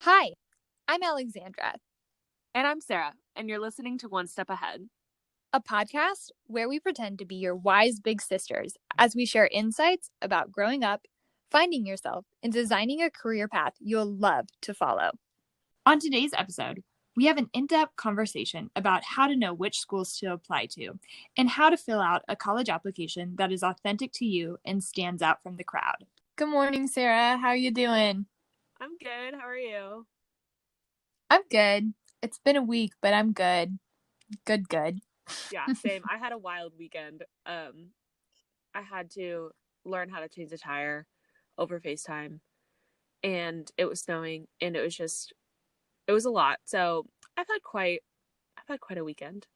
Hi, I'm Alexandra, And I'm Sarah, and you're listening to One Step Ahead. a podcast where we pretend to be your wise big sisters as we share insights about growing up, finding yourself, and designing a career path you'll love to follow. On today's episode, we have an in-depth conversation about how to know which schools to apply to and how to fill out a college application that is authentic to you and stands out from the crowd. Good morning, Sarah. How are you doing? I'm good. How are you? I'm good. It's been a week, but I'm good. Good. Yeah, same. I had a wild weekend. I had to learn how to change a tire over FaceTime, and it was snowing, and it was a lot. So I've had quite a weekend.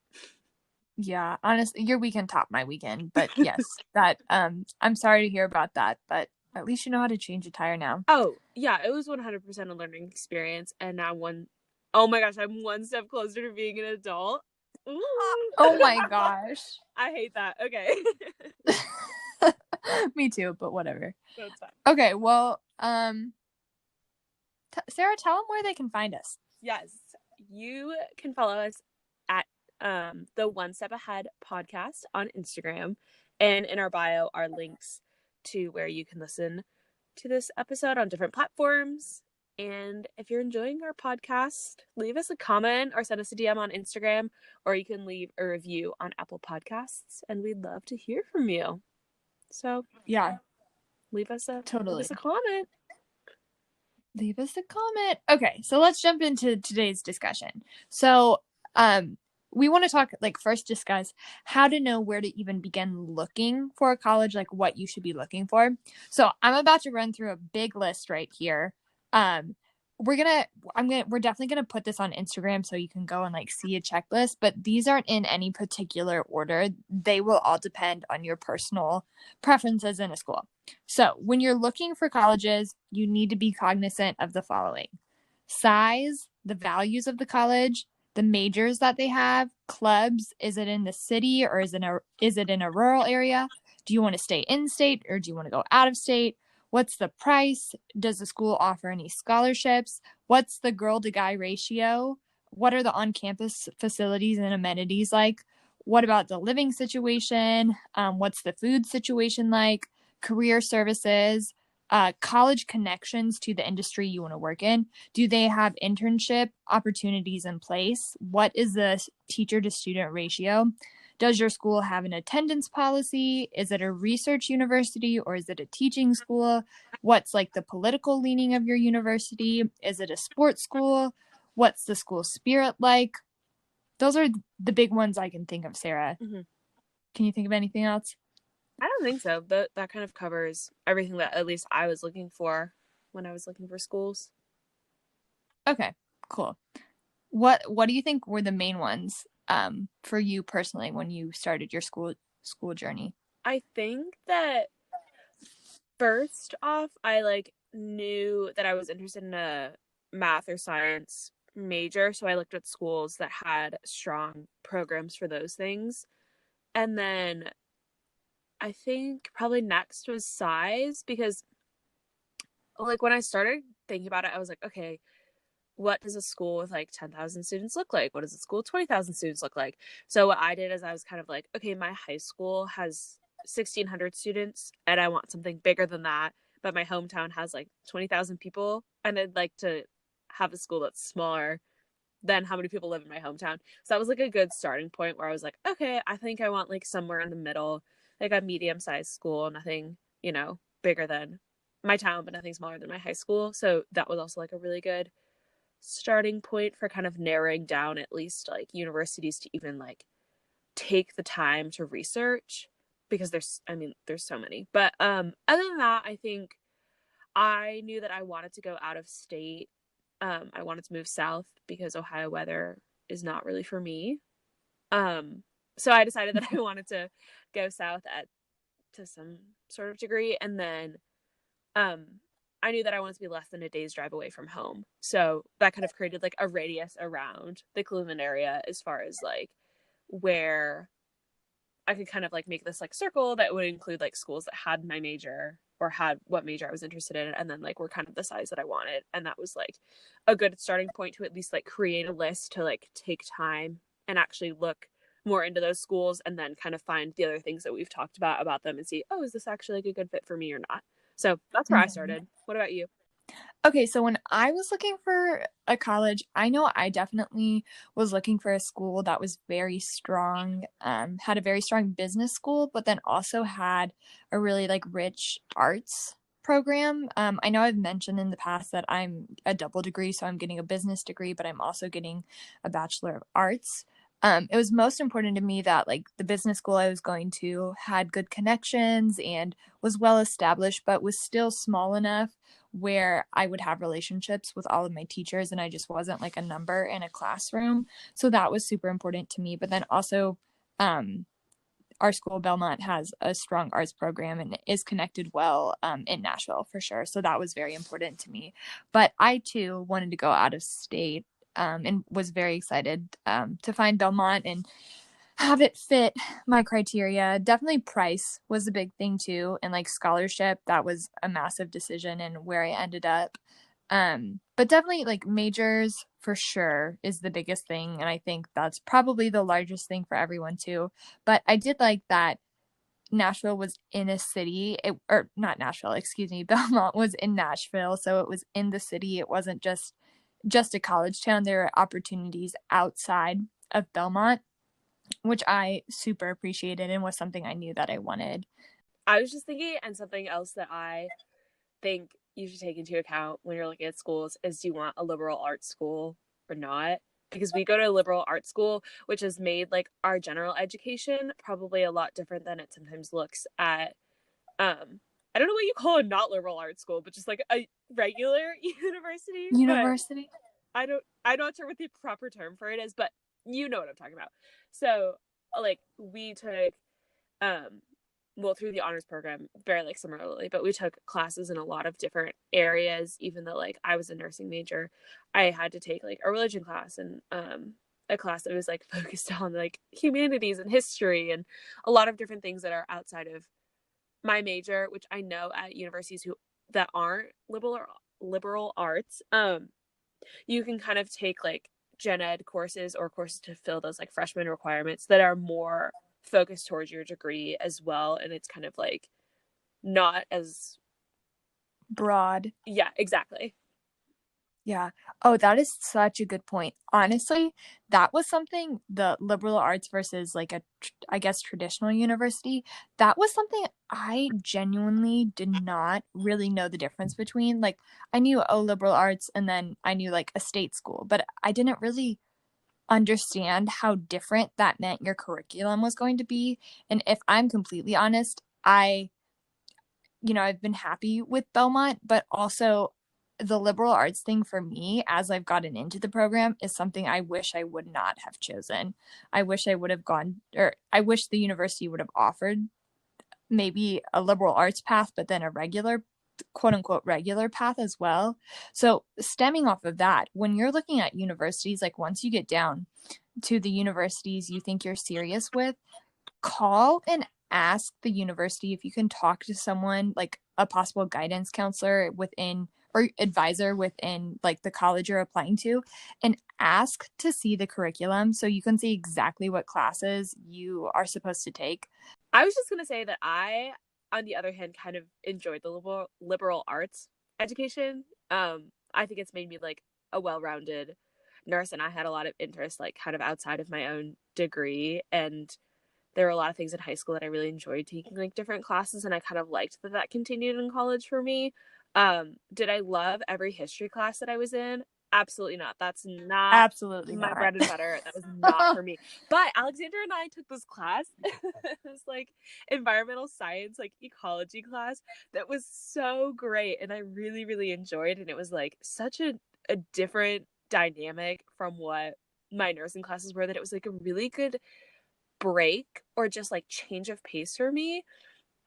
Yeah, honestly, your weekend topped my weekend, but yes, I'm sorry to hear about that, but at least you know how to change a tire now. Oh, yeah, it was 100% a learning experience, and now oh my gosh, I'm one step closer to being an adult. Ooh. Oh my gosh. I hate that. Okay. Me too, but whatever. That's fine. Okay, well, Sarah, tell them where they can find us. Yes, you can follow us at the One Step Ahead podcast on Instagram, and in our bio are links to where you can listen to this episode on different platforms. And if you're enjoying our podcast, leave us a comment or send us a DM on Instagram, or you can leave a review on Apple Podcasts, and we'd love to hear from you. So Yeah, leave us a totally. comment. Leave us a comment. Okay, so let's jump into today's discussion. So, we want to first discuss how to know where to even begin looking for a college, like what you should be looking for. So I'm about to run through a big list right here. We're definitely gonna put this on Instagram so you can go and see a checklist, but these aren't in any particular order. They will all depend on your personal preferences in a school. So when you're looking for colleges, you need to be cognizant of the following: size, the values of the college, the majors that they have, clubs. Is it in the city or is it in a rural area? Do you want to stay in state or do you want to go out of state? What's the price? Does the school offer any scholarships? What's the girl to guy ratio? What are the on-campus facilities and amenities like? What about the living situation? What's the food situation like? Career services, college connections to the industry you want to work in. Do they have internship opportunities in place? What is the teacher to student ratio? Does your school have an attendance policy? Is it a research university or is it a teaching school? What's the political leaning of your university? Is it a sports school? What's the school spirit like? Those are the big ones I can think of, Sarah. Mm-hmm. Can you think of anything else? I don't think so. That kind of covers everything that at least I was looking for when I was looking for schools. Okay, cool. What do you think were the main ones for you personally when you started your school journey? I think that first off, I knew that I was interested in a math or science major, so I looked at schools that had strong programs for those things. And then I think probably next was size, because when I started thinking about it, I was like, okay, what does a school with 10,000 students look like? What does a school with 20,000 students look like? So what I did is I was kind of like, okay, my high school has 1,600 students and I want something bigger than that, but my hometown has 20,000 people, and I'd like to have a school that's smaller than how many people live in my hometown. So that was a good starting point where I was like, okay, I think I want somewhere in the middle, a medium-sized school, nothing, bigger than my town, but nothing smaller than my high school. So that was also a really good starting point for kind of narrowing down at least universities to even take the time to research, because there's so many. But other than that, I think I knew that I wanted to go out of state. I wanted to move south because Ohio weather is not really for me. So I decided that I wanted to go south to some sort of degree, and then I knew that I wanted to be less than a day's drive away from home. So that kind of created a radius around the Cleveland area as far as where I could kind of make this circle that would include schools that had my major or had what major I was interested in, and then like were kind of the size that I wanted. And that was like a good starting point to at least like create a list to like take time and actually look more into those schools, and then kind of find the other things that we've talked about them and see, oh, is this actually like a good fit for me or not? So that's where I Mhm. started. What about you? Okay, so when I was looking for a college, I know I definitely was looking for a school that was very strong, had a very strong business school, but then also had a really like rich arts program. I know I've mentioned in the past that I'm a double degree, so I'm getting a business degree, but I'm also getting a Bachelor of Arts. It was most important to me that like the business school I was going to had good connections and was well established, but was still small enough where I would have relationships with all of my teachers and I just wasn't like a number in a classroom. So that was super important to me. But then also, um, our school, Belmont, has a strong arts program and is connected well in Nashville for sure. So that was very important to me. But I too wanted to go out of state and was very excited to find Belmont and have it fit my criteria. Definitely price was a big thing too. And like scholarship, that was a massive decision and where I ended up. But definitely like majors for sure is the biggest thing. And I think that's probably the largest thing for everyone too. But I did like that Nashville was in a city, or not Nashville, excuse me, Belmont was in Nashville. So it was in the city. It wasn't just a college town. There were opportunities outside of Belmont, which I super appreciated and was something I knew that I wanted. I was just thinking, and something else that I think you should take into account when you're looking at schools is, do you want a liberal arts school or not? Because we go to a liberal arts school, which has made like our general education probably a lot different than it sometimes looks at. I don't know what you call a not liberal arts school, but just like a regular university. But University? I'm not sure what the proper term for it is, but you know what I'm talking about. So like we took um well, through the honors program very like similarly, but we took classes in a lot of different areas. Even though like I was a nursing major, I had to take like a religion class and a class that was like focused on like humanities and history and a lot of different things that are outside of my major, which I know at universities who that aren't liberal arts, you can kind of take like gen ed courses or courses to fill those like freshman requirements that are more focused towards your degree as well. And it's kind of like not as, Broad. yeah, exactly. Yeah. Oh, that is such a good point. Honestly, that was something, the liberal arts versus like I guess, traditional university, that was something I genuinely did not really know the difference between. Like, I knew, oh, liberal arts, and then I knew like a state school, but I didn't really understand how different that meant your curriculum was going to be. And if I'm completely honest, I've been happy with Belmont, but also the liberal arts thing for me as I've gotten into the program is something I wish I would not have chosen. I wish I would have gone, or I wish the university would have offered maybe a liberal arts path, but then a regular, quote unquote, regular path as well. So, stemming off of that, when you're looking at universities, like once you get down to the universities you think you're serious with, call and ask the university if you can talk to someone like a possible guidance counselor within or advisor within like the college you're applying to, and ask to see the curriculum so you can see exactly what classes you are supposed to take. I was just going to say that I, on the other hand, kind of enjoyed the liberal arts education. I think it's made me like a well-rounded nurse, and I had a lot of interest like kind of outside of my own degree. And there were a lot of things in high school that I really enjoyed taking, like different classes, and I kind of liked that continued in college for me. Did I love every history class that I was in? Absolutely not. That's not Absolutely my not. bread and butter. That was not for me. But Alexandra and I took this class. It was like environmental science, like ecology class that was so great, and I really, really enjoyed. And it was like such a different dynamic from what my nursing classes were, that it was like a really good break or just like change of pace for me.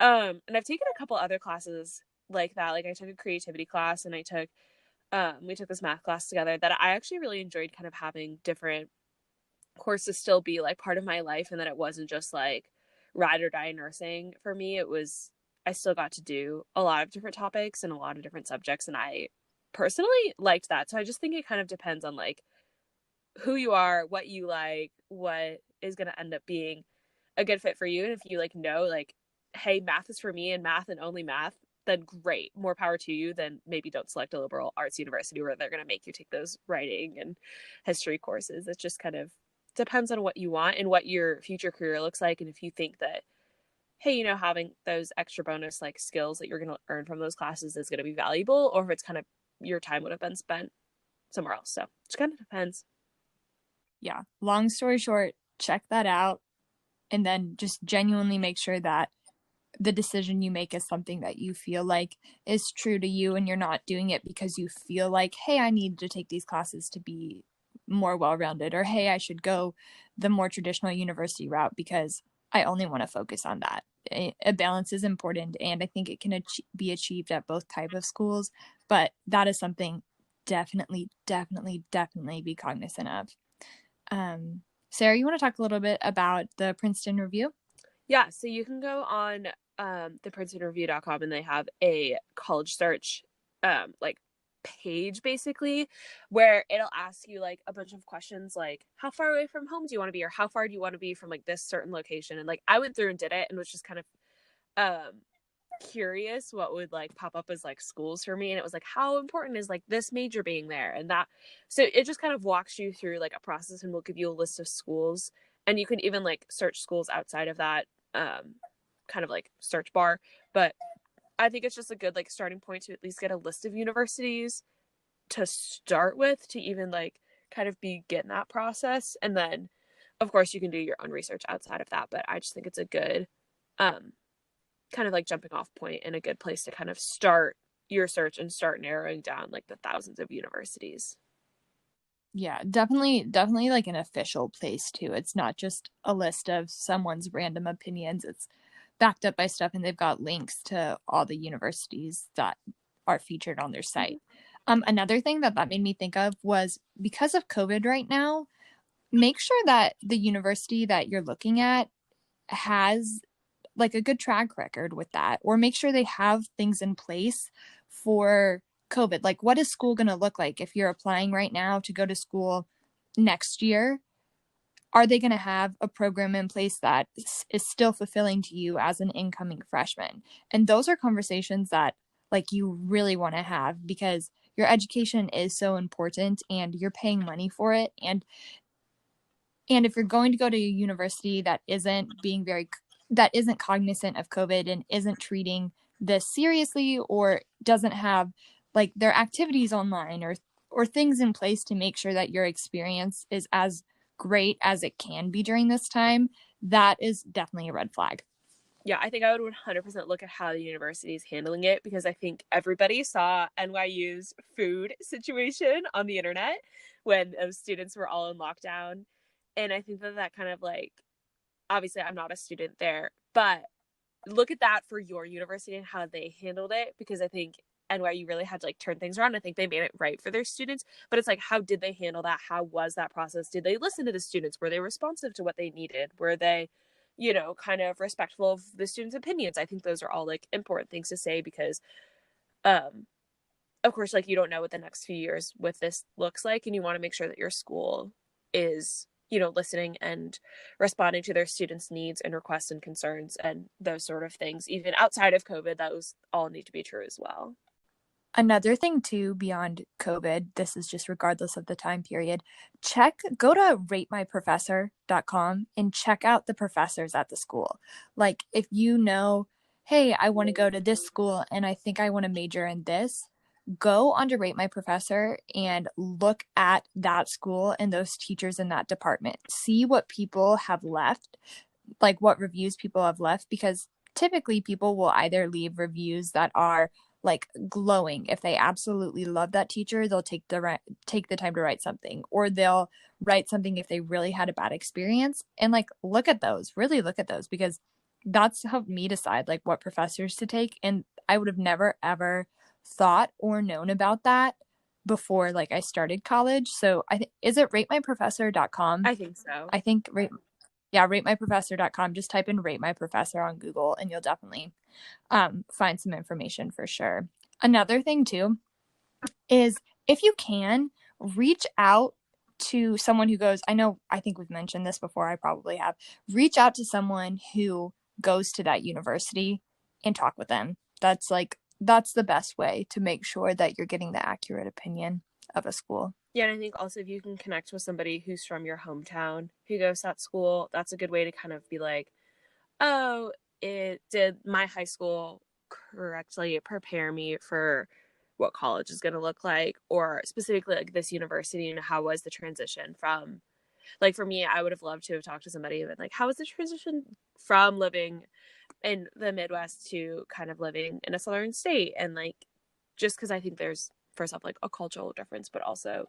And I've taken a couple other classes like that. Like I took a creativity class, and I took we took this math class together that I actually really enjoyed, kind of having different courses still be like part of my life, and that it wasn't just like ride or die nursing for me. It was I still got to do a lot of different topics and a lot of different subjects, and I personally liked that. So I just think it kind of depends on like who you are, what you like, what is going to end up being a good fit for you. And if you like know like, hey, math is for me and math and only math, then great, more power to you. Then maybe don't select a liberal arts university where they're going to make you take those writing and history courses. It just kind of depends on what you want and what your future career looks like. And if you think that, hey, you know, having those extra bonus like skills that you're going to earn from those classes is going to be valuable, or if it's kind of your time would have been spent somewhere else. So it just kind of depends. Yeah. Long story short, check that out and then just genuinely make sure that the decision you make is something that you feel like is true to you and you're not doing it because you feel like, hey, I need to take these classes to be more well-rounded, or hey, I should go the more traditional university route because I only want to focus on that. A balance is important, and I think it can be achieved at both type of schools, but that is something definitely be cognizant of. Sarah, you want to talk a little bit about the Princeton Review? Yeah, so you can go on the princetonreview.com and they have a college search like page basically where it'll ask you like a bunch of questions like how far away from home do you want to be, or how far do you want to be from like this certain location. And like I went through and did it and was just kind of um curious what would like pop up as like schools for me, and it was like how important is like this major being there and that. So it just kind of walks you through like a process and will give you a list of schools, and you can even like search schools outside of that kind of like search bar. But I think it's just a good like starting point to at least get a list of universities to start with to even like kind of begin that process. And then of course you can do your own research outside of that, but I just think it's a good um kind of like jumping off point and a good place to kind of start your search and start narrowing down like the thousands of universities. Yeah, definitely like an official place too. It's not just a list of someone's random opinions. It's backed up by stuff and they've got links to all the universities that are featured on their site. Another thing that made me think of was because of COVID right now, make sure that the university that you're looking at has like a good track record with that, or make sure they have things in place for COVID. Like, what is school going to look like if you're applying right now to go to school next year? Are they going to have a program in place that is still fulfilling to you as an incoming freshman? And those are conversations that like you really want to have because your education is so important and you're paying money for it. And if you're going to go to a university that isn't cognizant of COVID and isn't treating this seriously, or doesn't have like their activities online or things in place to make sure that your experience is as great as it can be during this time, that is definitely a red flag. Yeah, I think I would 100% look at how the university is handling it, because I think everybody saw NYU's food situation on the internet when those students were all in lockdown. And I think that that kind of like, obviously, I'm not a student there, but look at that for your university and how they handled it, because I think NYU really had to like turn things around. I think they made it right for their students, but it's like, how did they handle that? How was that process? Did they listen to the students? Were they responsive to what they needed? Were they, you know, kind of respectful of the students' opinions? I think those are all like important things to say, because um of course, like you don't know what the next few years with this looks like, and you want to make sure that your school is, you know, listening and responding to their students' needs and requests and concerns and those sort of things. Even outside of COVID, those all need to be true as well. Another thing too, beyond COVID, this is just regardless of the time period, go to ratemyprofessor.com and check out the professors at the school. Like if you know, hey, I want to go to this school and I think I want to major in this, go onto Rate My Professor and look at that school and those teachers in that department. See what people have left, like what reviews people have left, because typically people will either leave reviews that are like glowing. If they absolutely love that teacher, they'll take the time to write something, or they'll write something if they really had a bad experience. And like really look at those, because that's helped me decide like what professors to take. And I would have never ever thought or known about that before like I started college. So is it ratemyprofessor.com? I think so. I think Yeah, ratemyprofessor.com. Just type in rate my professor on Google and you'll definitely find some information for sure. Another thing too is if you can reach out to someone who goes, I think we've mentioned this before, I probably have. Reach out to someone who goes to that university and talk with them. That's the best way to make sure that you're getting the accurate opinion of a school. Yeah, and I think also if you can connect with somebody who's from your hometown who goes to that school, that's a good way to kind of be like, oh, it did my high school correctly prepare me for what college is going to look like, or specifically like this university, and how was the transition from, like, for me, I would have loved to have talked to somebody and been like, how was the transition from living in the Midwest to kind of living in a southern state? And like, just because I think there's, first off, like a cultural difference, but also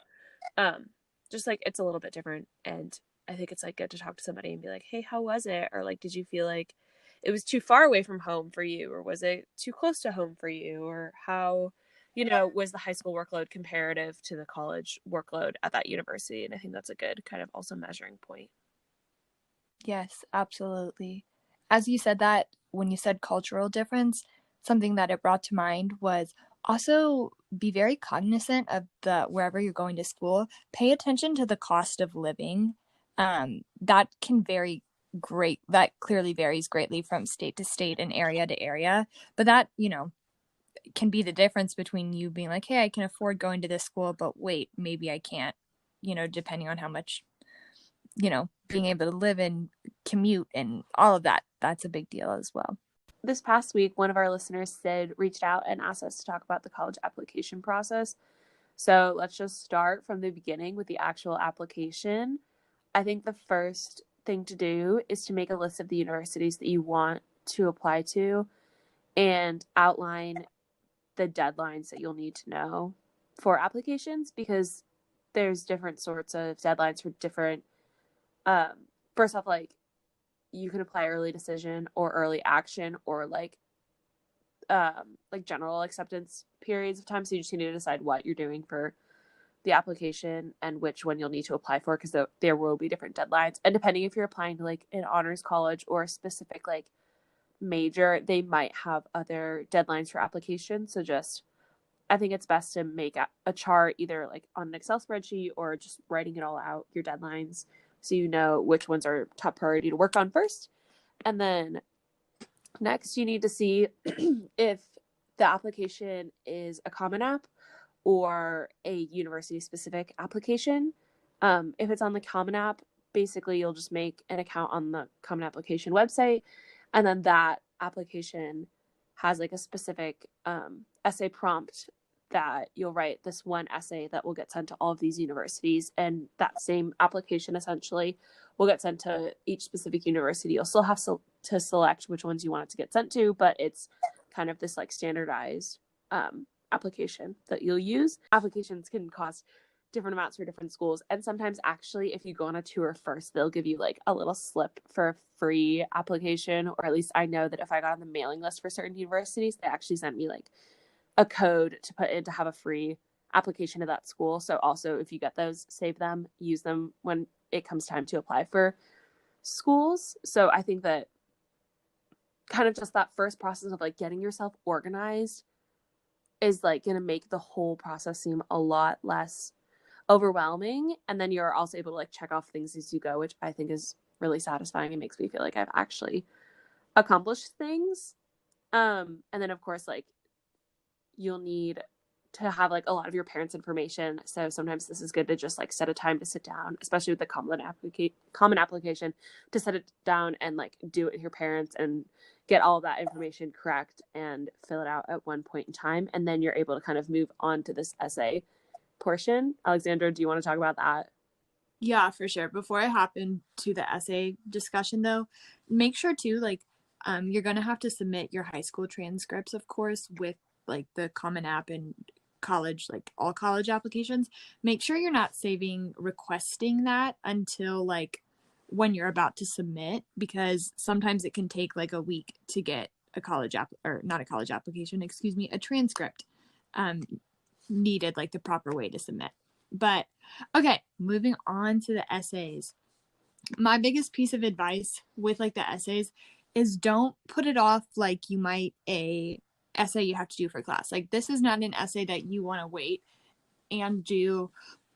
just like it's a little bit different. And I think it's like good to talk to somebody and be like, hey, how was it? Or like, did you feel like it was too far away from home for you, or was it too close to home for you, or how, was the high school workload comparative to the college workload at that university? And I think that's a good kind of also measuring point. Yes, absolutely. As you said that, when you said cultural difference, something that it brought to mind was also be very cognizant of the wherever you're going to school, pay attention to the cost of living. That can vary that clearly varies greatly from state to state and area to area. But that, can be the difference between you being like, hey, I can afford going to this school, but wait, maybe I can't, depending on how much, being able to live and commute and all of that. That's a big deal as well. This past week, one of our listeners reached out and asked us to talk about the college application process. So let's just start from the beginning with the actual application. I think the first thing to do is to make a list of the universities that you want to apply to and outline the deadlines that you'll need to know for applications, because there's different sorts of deadlines for different, first off, like you can apply early decision or early action, or like general acceptance periods of time. So you just need to decide what you're doing for the application and which one you'll need to apply for, because there will be different deadlines. And depending if you're applying to like an honors college or a specific like major, they might have other deadlines for applications. So just, I think it's best to make a chart either like on an Excel spreadsheet or just writing it all out, your deadlines, so you know which ones are top priority to work on first. And then next, you need to see if the application is a Common App or a university-specific application. If it's on the Common App, basically you'll just make an account on the Common Application website, and then that application has like a specific essay prompt that you'll write this one essay that will get sent to all of these universities, and that same application essentially will get sent to each specific university. You'll still have to select which ones you want it to get sent to, but it's kind of this like standardized application that you'll use. Applications can cost different amounts for different schools, and sometimes actually if you go on a tour first, they'll give you like a little slip for a free application, or at least I know that if I got on the mailing list for certain universities, they actually sent me like a code to put in to have a free application to that school. So also if you get those, save them, use them when it comes time to apply for schools. So I think that kind of just that first process of like getting yourself organized is like going to make the whole process seem a lot less overwhelming. And then you're also able to like check off things as you go, which I think is really satisfying and makes me feel like I've actually accomplished things. And then of course, like you'll need to have like a lot of your parents' information. So sometimes this is good to just like set a time to sit down, especially with the common application, to set it down and like do it with your parents and get all of that information correct and fill it out at one point in time. And then you're able to kind of move on to this essay portion. Alexandra, do you want to talk about that? Yeah, for sure. Before I hop into the essay discussion though, make sure too, like, you're going to have to submit your high school transcripts, of course, with like the Common App and college, like all college applications. Make sure you're not requesting that until like when you're about to submit, because sometimes it can take like a week to get a a transcript needed, like the proper way to submit. But okay, moving on to the essays. my biggest piece of advice with like the essays is don't put it off like you might a essay you have to do for class. Like this is not an essay that you want to wait and do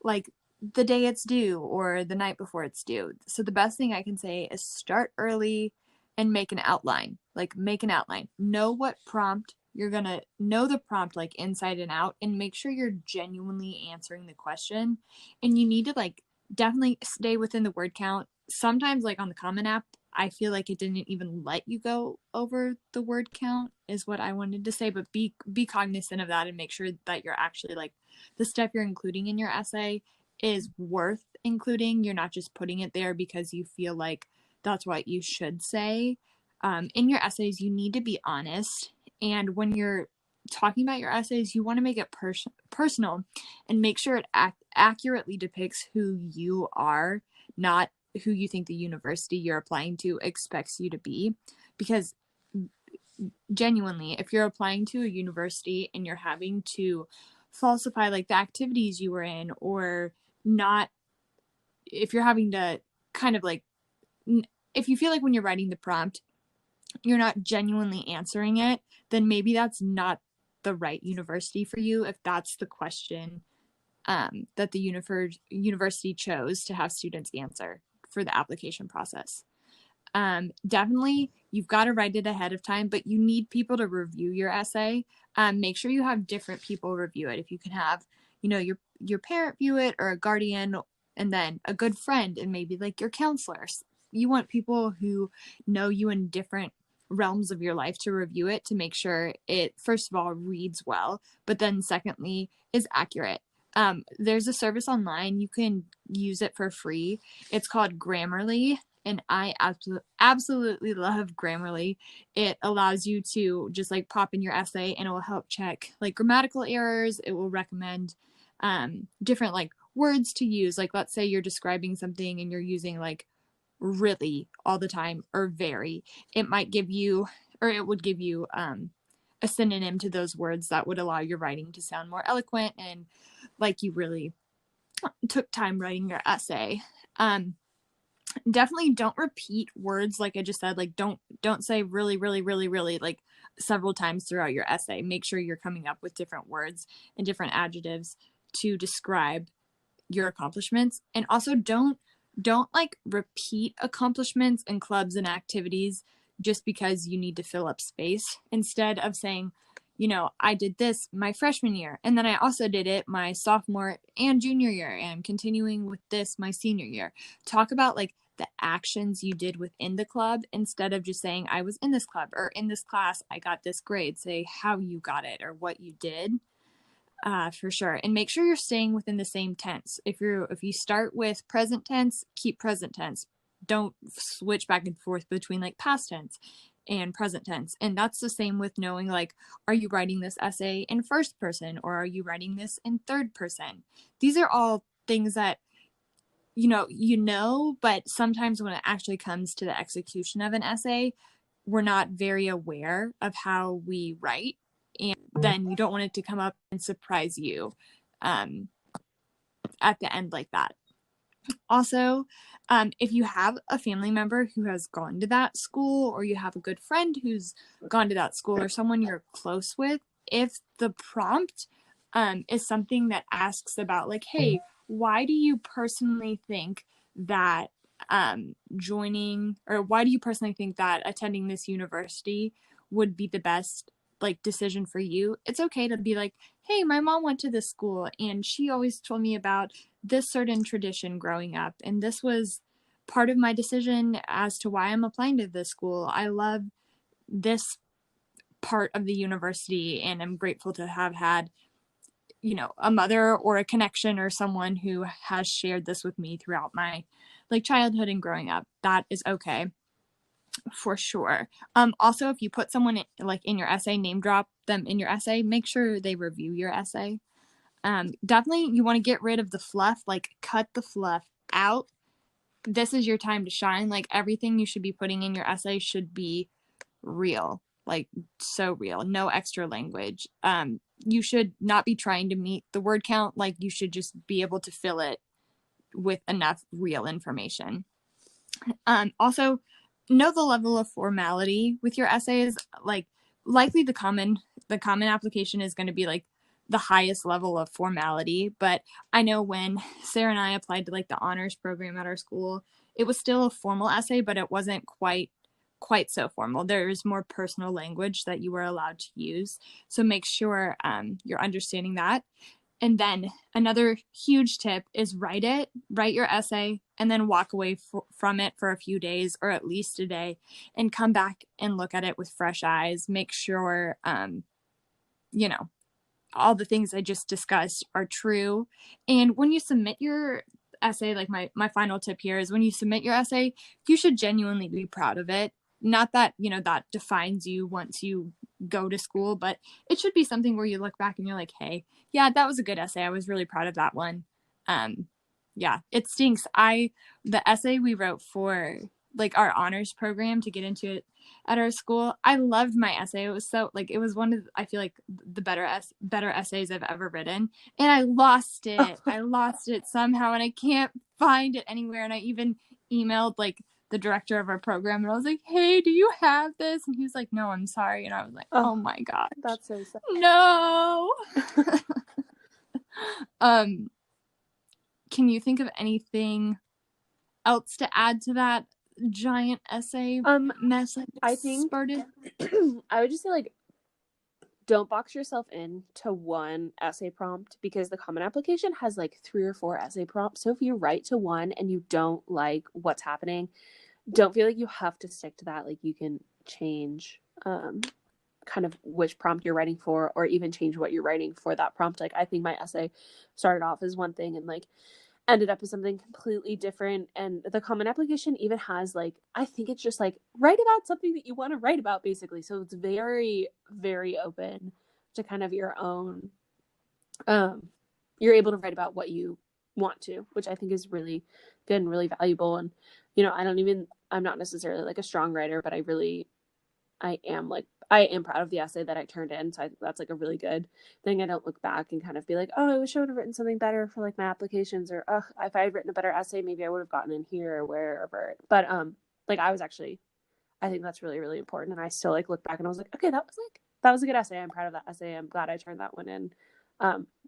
like the day it's due or the night before it's due. So the best thing I can say is start early and make an outline. Like make an outline. Know what prompt you're going to know the prompt like inside and out, and make sure you're genuinely answering the question. And you need to like definitely stay within the word count. Sometimes like on the Common App, I feel like it didn't even let you go over the word count is what I wanted to say, but be cognizant of that and make sure that you're actually like the stuff you're including in your essay is worth including. You're not just putting it there because you feel like that's what you should say. In your essays, you need to be honest. And when you're talking about your essays, you want to make it personal and make sure it accurately depicts who you are, not who you think the university you're applying to expects you to be. Because genuinely, if you're applying to a university and you're having to falsify like the activities you were in, or not, if you're having to kind of like, if you feel like when you're writing the prompt you're not genuinely answering it, then maybe that's not the right university for you if that's the question that the university chose to have students answer for the application process. Definitely, you've got to write it ahead of time, but you need people to review your essay. Make sure you have different people review it. If you can have, your parent view it, or a guardian, and then a good friend, and maybe like your counselors. You want people who know you in different realms of your life to review it, to make sure it, first of all, reads well, but then secondly, is accurate. There's a service online. You can use it for free. It's called Grammarly, and I absolutely love Grammarly. It allows you to just like pop in your essay, and it will help check like grammatical errors. It will recommend different like words to use. Like let's say you're describing something and you're using like really all the time or very. It might give you, or it would give you a synonym to those words that would allow your writing to sound more eloquent and like you really took time writing your essay. Definitely don't repeat words like I just said. Like don't say really, really, really, really like several times throughout your essay. Make sure you're coming up with different words and different adjectives to describe your accomplishments. And also don't like repeat accomplishments and clubs and activities just because you need to fill up space. Instead of saying, I did this my freshman year, and then I also did it my sophomore and junior year, and continuing with this my senior year. Talk about like the actions you did within the club instead of just saying I was in this club or in this class I got this grade. Say how you got it or what you did. For sure. And make sure you're staying within the same tense. If you start with present tense, keep present tense. Don't switch back and forth between like past tense and present tense. And that's the same with knowing like, are you writing this essay in first person or are you writing this in third person? These are all things that but sometimes when it actually comes to the execution of an essay, we're not very aware of how we write, and then you don't want it to come up and surprise you at the end like that. Also, if you have a family member who has gone to that school, or you have a good friend who's gone to that school, or someone you're close with, if the prompt is something that asks about like, hey, why do you personally think that joining, or why do you personally think that attending this university would be the best like decision for you? It's okay to be like, hey, my mom went to this school and she always told me about this certain tradition growing up, and this was part of my decision as to why I'm applying to this school. I love this part of the university, and I'm grateful to have had a mother or a connection or someone who has shared this with me throughout my like childhood and growing up. That is okay for sure. Also, if you put someone like in your essay, name drop them in your essay, make sure they review your essay. Definitely you want to get rid of the fluff, like cut the fluff out. This is your time to shine. Like everything you should be putting in your essay should be real, like so real, no extra language. You should not be trying to meet the word count. Like you should just be able to fill it with enough real information. Also, know the level of formality with your essays. Like, likely the common application is going to be like the highest level of formality. But I know when Sarah and I applied to like the honors program at our school, it was still a formal essay, but it wasn't quite so formal. There is more personal language that you were allowed to use. So make sure you're understanding that. And then another huge tip is write your essay, and then walk away from it for a few days or at least a day and come back and look at it with fresh eyes. Make sure, you know, all the things I just discussed are true. And when you submit your essay, like my final tip here is when you submit your essay, you should genuinely be proud of it. Not that, that defines you once you go to school, but it should be something where you look back and you're like, hey, yeah, that was a good essay. I was really proud of that one. Yeah, it stinks. The essay we wrote for like our honors program to get into it at our school, I loved my essay. It was so like it was one of, I feel like, the better essays I've ever written, and I lost it. I lost it somehow, and I can't find it anywhere. And I even emailed like the director of our program, and I was like, "Hey, do you have this?" And he was like, "No, I'm sorry." And I was like, Oh, "Oh my gosh, that's so sad. no." um, can you think of anything else to add to that giant essay mess I think started? I would just say, like, don't box yourself in to one essay prompt, because the Common Application has like 3 or 4 essay prompts. So if you write to one and you don't like what's happening, don't feel like you have to stick to that. Like, you can change kind of which prompt you're writing for, or even change what you're writing for that prompt. Like, I think my essay started off as one thing and like ended up as something completely different. And the Common Application even has like, I think it's just like, write about something that you want to write about, basically. So it's very, very open to kind of your own, you're able to write about what you want to, which I think is really good and really valuable. And I'm not necessarily like a strong writer, but I am proud of the essay that I turned in. So that's like a really good thing. I don't look back and kind of be like, oh, I wish I would have written something better for like my applications, or oh, if I had written a better essay, maybe I would have gotten in here or wherever. But like, I think that's really, really important. And I still like look back and I was like, okay, that was a good essay. I'm proud of that essay. I'm glad I turned that one in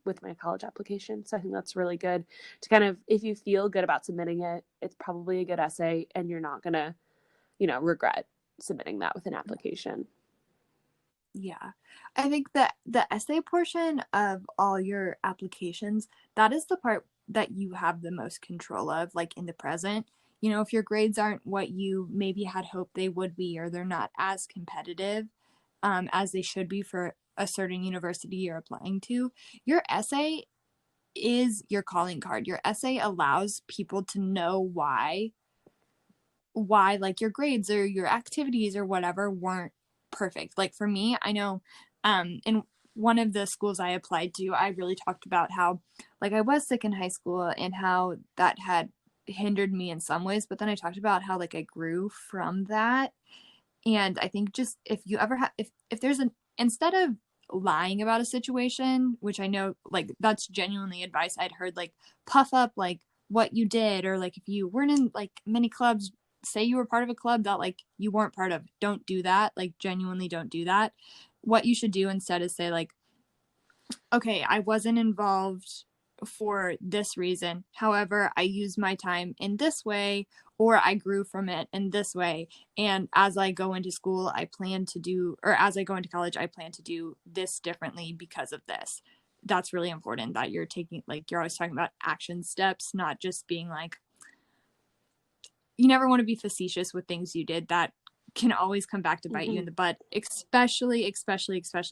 with my college application. So I think that's really good to kind of, if you feel good about submitting it, it's probably a good essay, and you're not gonna, regret submitting that with an application. Yeah. I think that the essay portion of all your applications, that is the part that you have the most control of, like in the present. If your grades aren't what you maybe had hoped they would be, or they're not as competitive as they should be for a certain university you're applying to, your essay is your calling card. Your essay allows people to know why like your grades or your activities or whatever weren't perfect. Like for me, I know in one of the schools I applied to, I really talked about how like I was sick in high school and how that had hindered me in some ways, but then I talked about how like I grew from that. And I think just if you ever have if there's an instead of lying about a situation, which I know like that's genuinely advice I'd heard, like puff up like what you did, or like if you weren't in like many clubs, say you were part of a club that like you weren't part of. Don't do that. Like genuinely don't do that. What you should do instead is say like, okay, I wasn't involved for this reason. However, I used my time in this way, or I grew from it in this way. And as I go into school, as I go into college, I plan to do this differently because of this. That's really important that you're taking, like, you're always talking about action steps, not just being like, you never want to be facetious with things you did that can always come back to bite you in the butt, especially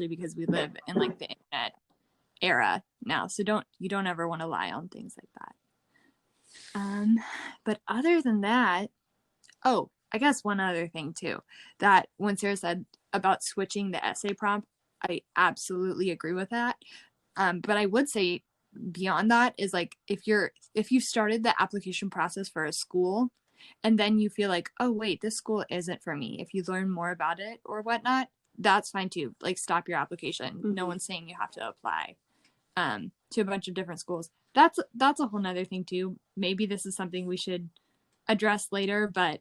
because we live in like the internet era now. So you don't ever want to lie on things like that. But other than that, oh, I guess one other thing too, that when Sarah said about switching the essay prompt, I absolutely agree with that. But I would say beyond that is like if you started the application process for a school and then you feel like, oh wait, this school isn't for me, if you learn more about it or whatnot, that's fine too. Like stop your application. No one's saying you have to apply to a bunch of different schools. That's a whole nother thing too. Maybe this is something we should address later, but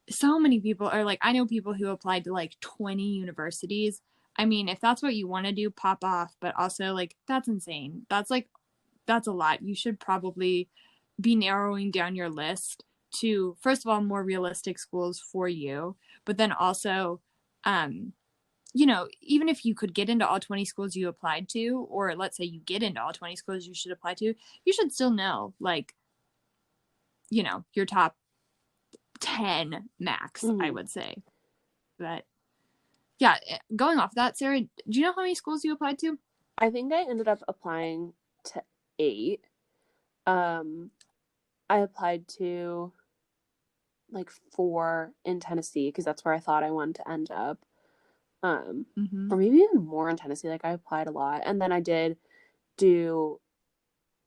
so many people are like, I know people who applied to like 20 universities. I mean, if that's what you want to do, pop off, but also like that's insane. That's a lot. You should probably be narrowing down your list to, first of all, more realistic schools for you, but then also, um, even if you could get into all 20 schools you applied to, or let's say you get into all 20 schools you should apply to, you should still know, like, your top 10 max, I would say. But yeah, going off that, Sarah, do you know how many schools you applied to? I think I ended up applying to 8. I applied to like 4 in Tennessee because that's where I thought I wanted to end up. Mm-hmm. Or maybe even more in Tennessee. Like I applied a lot, and then I did do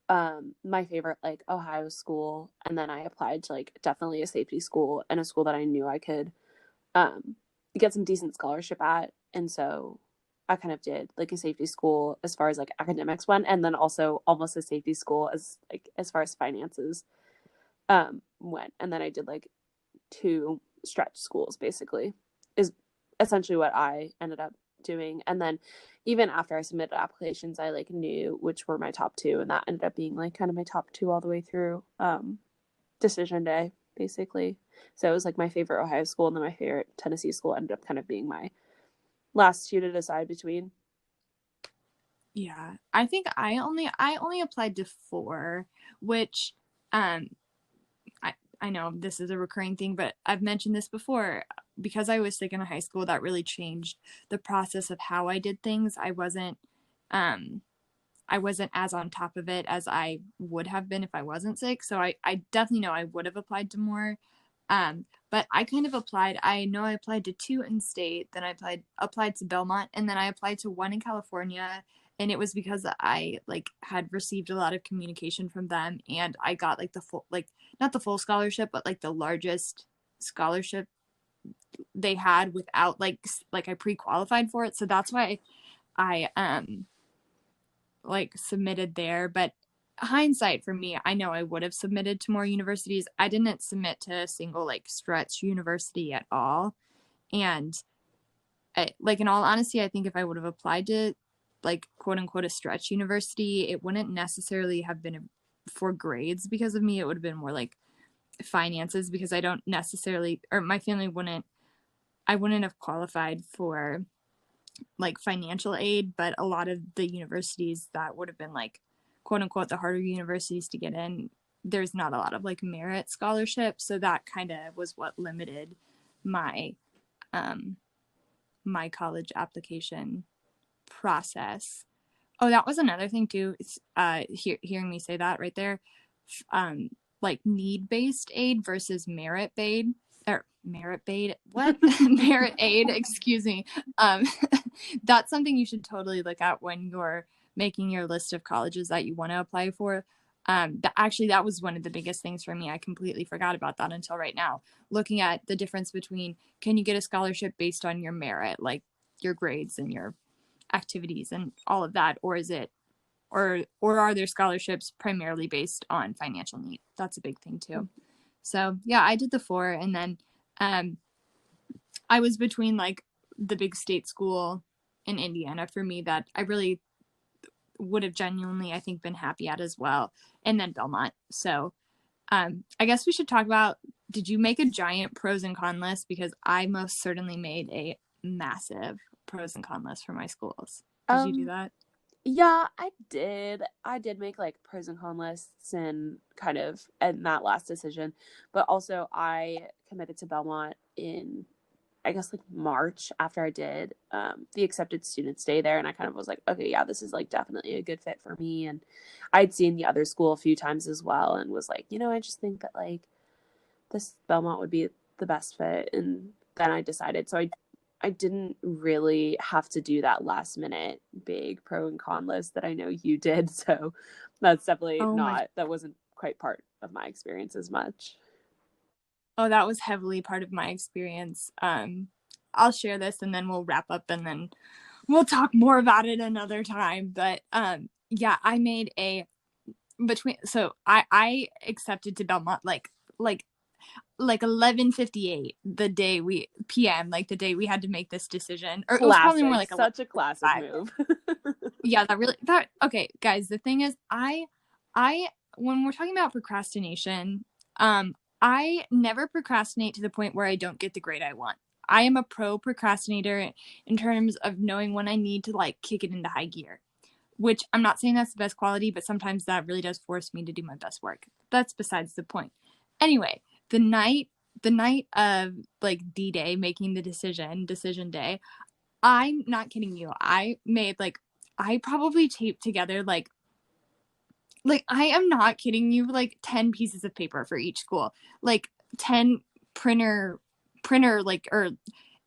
my favorite like Ohio school, and then I applied to like definitely a safety school and a school that I knew I could get some decent scholarship at, and so I kind of did like a safety school as far as like academics went, and then also almost a safety school as far as finances went, and then I did like 2 stretch schools basically is essentially what I ended up doing. And then even after I submitted applications, I like knew which were my top 2, and that ended up being like kind of my top 2 all the way through decision day basically. So it was like my favorite Ohio school, and then my favorite Tennessee school ended up kind of being my last 2 to decide between. Yeah, I think I only applied to 4, which I know this is a recurring thing, but I've mentioned this before. Because I was sick in high school, that really changed the process of how I did things. Um I wasn't as on top of it as I would have been if I wasn't sick. So I definitely know I would have applied to more. But I kind of applied. I know I applied to 2 in state, then I applied to Belmont, and then I applied to 1 in California. And it was because I like had received a lot of communication from them, and I got like the full, like not the full scholarship, but like the largest scholarship they had without like I pre-qualified for it. So that's why I like submitted there. But hindsight for me, I know I would have submitted to more universities. I didn't submit to a single like stretch university at all. And like in all honesty, I think if I would have applied to like quote unquote a stretch university, it wouldn't necessarily have been for grades because of me. It would have been more like finances, because I don't necessarily, or my family wouldn't, I wouldn't have qualified for like financial aid. But a lot of the universities that would have been like quote unquote the harder universities to get in, there's not a lot of like merit scholarships. So that kind of was what limited my my college application process. Oh, that was another thing too. Hearing me say that right there, like need-based aid versus merit aid, or merit aid. What merit aid? Excuse me. Um, that's something you should totally look at when you're making your list of colleges that you want to apply for. Actually, that was one of the biggest things for me. I completely forgot about that until right now. Looking at the difference between, can you get a scholarship based on your merit, like your grades and your activities and all of that, or is it, or are there scholarships primarily based on financial need? That's a big thing too. So yeah, I did the 4, and then I was between like the big state school in Indiana for me that I really would have genuinely, I think, been happy at as well, and then Belmont. So I guess we should talk about, did you make a giant pros and con list? Because I most certainly made a massive pros and con list for my schools. Did you do that? Yeah, I did. I did make like pros and con lists and kind of in that last decision, but also I committed to Belmont in, I guess, like March after I did the accepted student stay there, and I kind of was like, okay, yeah, this is like definitely a good fit for me. And I'd seen the other school a few times as well, and was like, I just think that like this Belmont would be the best fit. And then I decided. So I didn't really have to do that last minute big pro and con list that I know you did. So that's definitely Oh my, that wasn't quite part of my experience as much. oh, that was heavily part of my experience. I'll share this and then we'll wrap up, and then we'll talk more about it another time. But yeah, I made a between, so I accepted to Belmont like like 11:58 the day we PM, like the day we had to make this decision. Or it was probably more Classic. like Such a classic 11:45. move. Yeah, okay, guys, the thing is I when we're talking about procrastination, I never procrastinate to the point where I don't get the grade I want. I am a pro procrastinator in terms of knowing when I need to like kick it into high gear, which I'm not saying that's the best quality, but sometimes that really does force me to do my best work. That's besides the point. Anyway, the night of like D-Day, making the decision day, I'm not kidding you. I probably taped together like I am not kidding you, like 10 pieces of paper for each school. Like 10 printer like or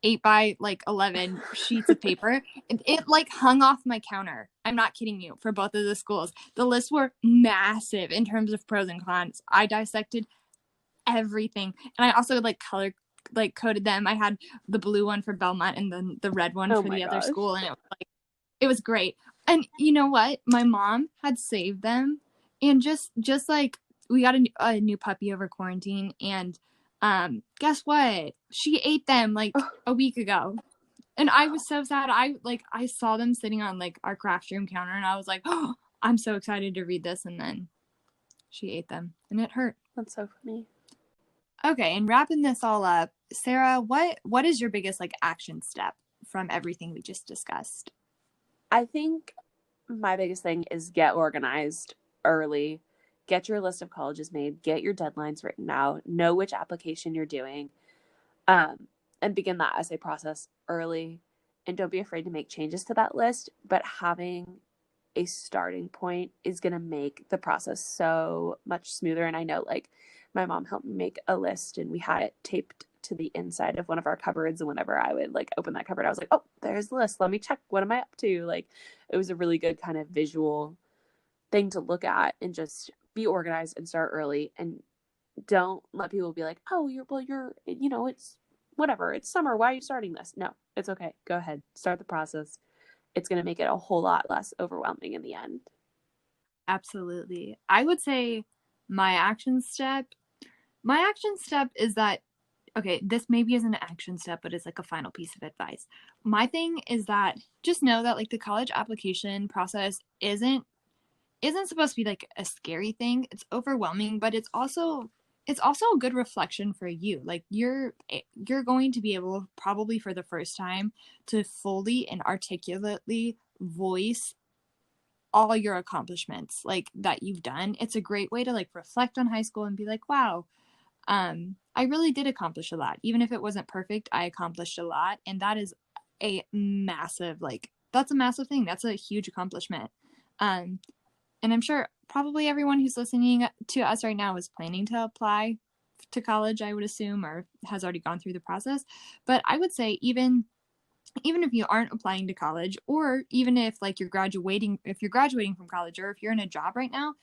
8 by like 11 sheets of paper. It like hung off my counter. I'm not kidding you, for both of the schools. The lists were massive in terms of pros and cons. I dissected everything. And I also like coded them. I had the blue one for Belmont and then the red one Oh for my the other gosh. school, and it was great. And you know what? My mom had saved them, and just like we got a new puppy over quarantine, and guess what? She ate them like a week ago. And I was so sad. I saw them sitting on like our craft room counter, and I was like, "Oh, I'm so excited to read this." And then she ate them, and it hurt. That's so funny. Okay, and wrapping this all up, Sarah, what is your biggest like action step from everything we just discussed? I think my biggest thing is get organized early. Get your list of colleges made. Get your deadlines written out. Know which application you're doing. And begin that essay process early. And don't be afraid to make changes to that list. But having a starting point is going to make the process so much smoother. And I know, like, my mom helped me make a list, and we had it taped to the inside of one of our cupboards. And whenever I would like open that cupboard, I was like, oh, there's the list. Let me check. What am I up to? Like, it was a really good kind of visual thing to look at, and just be organized and start early. And don't let people be like, oh, it's whatever. It's summer. Why are you starting this? No, it's okay. Go ahead. Start the process. It's going to make it a whole lot less overwhelming in the end. Absolutely. I would say my action step my action step is that, okay, this maybe isn't an action step, but it's like a final piece of advice. My thing is that just know that like the college application process isn't supposed to be like a scary thing. It's overwhelming, but it's also a good reflection for you. Like you're going to be able, probably for the first time, to fully and articulately voice all your accomplishments like that you've done. It's a great way to like reflect on high school and be like, wow, I really did accomplish a lot. Even if it wasn't perfect, I accomplished a lot. And that is that's a massive thing. That's a huge accomplishment. Um, and I'm sure probably everyone who's listening to us right now is planning to apply to college, I would assume, or has already gone through the process. But I would say even if you aren't applying to college, or even if like if you're graduating from college, or if you're in a job right now,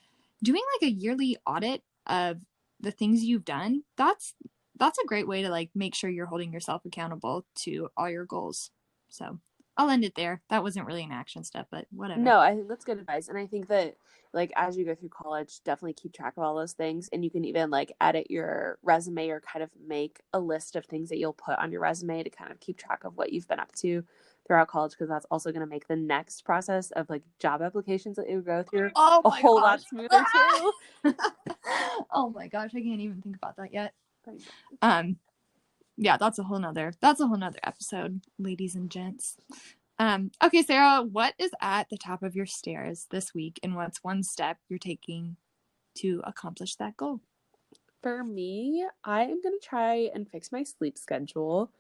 doing like a yearly audit of the things you've done, that's a great way to like make sure you're holding yourself accountable to all your goals. So I'll end it there. That wasn't really an action step, but whatever. No, I think that's good advice. And I think that, like, as you go through college, definitely keep track of all those things. And you can even, like, edit your resume, or kind of make a list of things that you'll put on your resume to kind of keep track of what you've been up to throughout college, because that's also going to make the next process of, like, job applications that you go through Oh a my whole gosh. lot smoother, too. Oh my gosh, I can't even think about that yet. Um, yeah, that's a whole nother episode, ladies and gents. Okay, Sarah, what is at the top of your stairs this week, and what's one step you're taking to accomplish that goal? For me, I am going to try and fix my sleep schedule.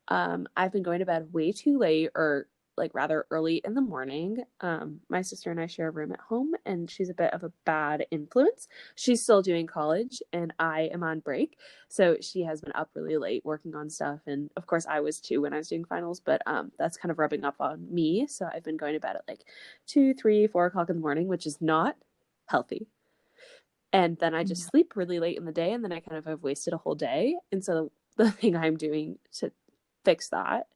I've been going to bed way too late, or like rather early in the morning. My sister and I share a room at home, and she's a bit of a bad influence. She's still doing college, and I am on break. So she has been up really late working on stuff. And of course, I was too when I was doing finals, but that's kind of rubbing up on me. So I've been going to bed at like 2, 3, 4 o'clock in the morning, which is not healthy. And then I just sleep really late in the day, and then I kind of have wasted a whole day. And so the thing I'm doing to fix that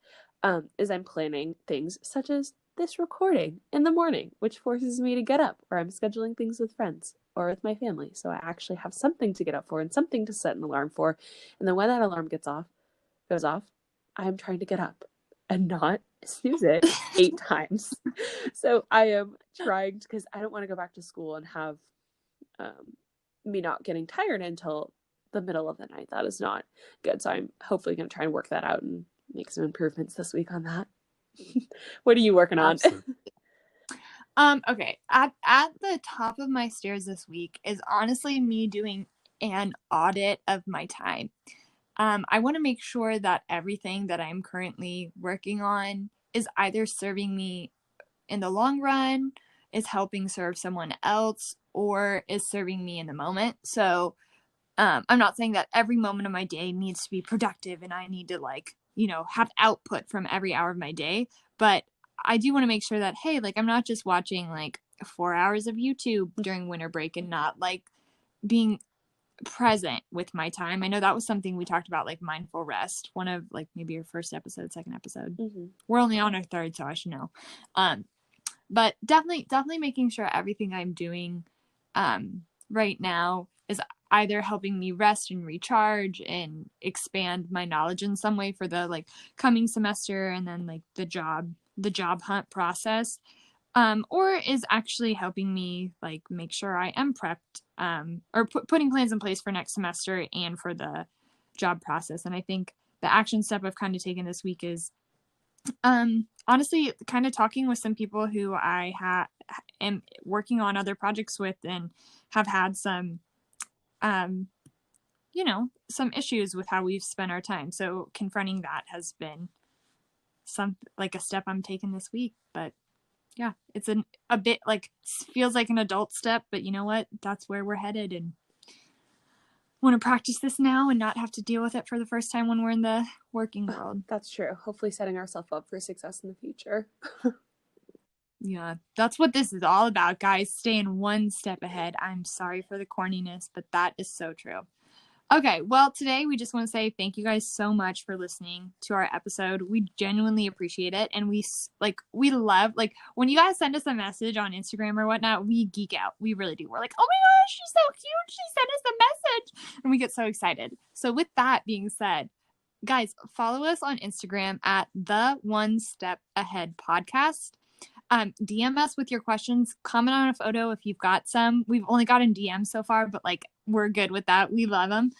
is I'm planning things such as this recording in the morning, which forces me to get up, or I'm scheduling things with friends or with my family. So I actually have something to get up for and something to set an alarm for. And then when that alarm goes off, I'm trying to get up and not snooze it 8 times. So I am trying, because I don't want to go back to school and have me not getting tired until the middle of the night. That is not good. So I'm hopefully going to try and work that out and make some improvements this week on that. What are you working on? Okay. At the top of my stairs this week is honestly me doing an audit of my time. I want to make sure that everything that I'm currently working on is either serving me in the long run, is helping serve someone else, or is serving me in the moment. So I'm not saying that every moment of my day needs to be productive and I need to have output from every hour of my day, but I do want to make sure that, hey, I'm not just watching 4 hours of YouTube during winter break and not being present with my time. I know that was something we talked about, mindful rest, one of maybe your first episode, second episode. Mm-hmm. We're only on our third, so I should know. But definitely making sure everything I'm doing right now is either helping me rest and recharge and expand my knowledge in some way for the coming semester and then the job hunt process, or is actually helping me make sure I am prepped, or putting plans in place for next semester and for the job process. And I think the action step I've kind of taken this week is honestly kind of talking with some people who I am working on other projects with and have had some some issues with how we've spent our time. So confronting that has been a step I'm taking this week. But yeah, it's a bit feels like an adult step, but you know what? That's where we're headed, and want to practice this now and not have to deal with it for the first time when we're in the working world. That's true. Hopefully setting ourselves up for success in the future. Yeah, that's what this is all about, guys. Staying one step ahead. I'm sorry for the corniness, but that is so true. Okay, well, today we just want to say thank you guys so much for listening to our episode. We genuinely appreciate it, and we love when you guys send us a message on Instagram or whatnot. We geek out. We really do. We're like, oh my gosh, she's so cute. She sent us a message, and we get so excited. So with that being said, guys, follow us on Instagram at the One Step Ahead Podcast. DM us with your questions. Comment on a photo if you've got some. We've only gotten DMs so far, but we're good with that. We love them.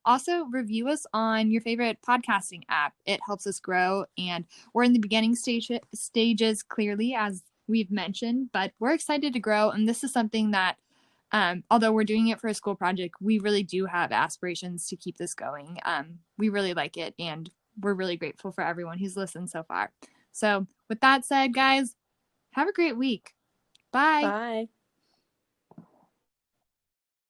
Also, review us on your favorite podcasting app. It helps us grow, and we're in the beginning stages, clearly, as we've mentioned, but we're excited to grow. And this is something that, although we're doing it for a school project, we really do have aspirations to keep this going. We really like it, and we're really grateful for everyone who's listened so far. So with that said, guys, have a great week. Bye. Bye.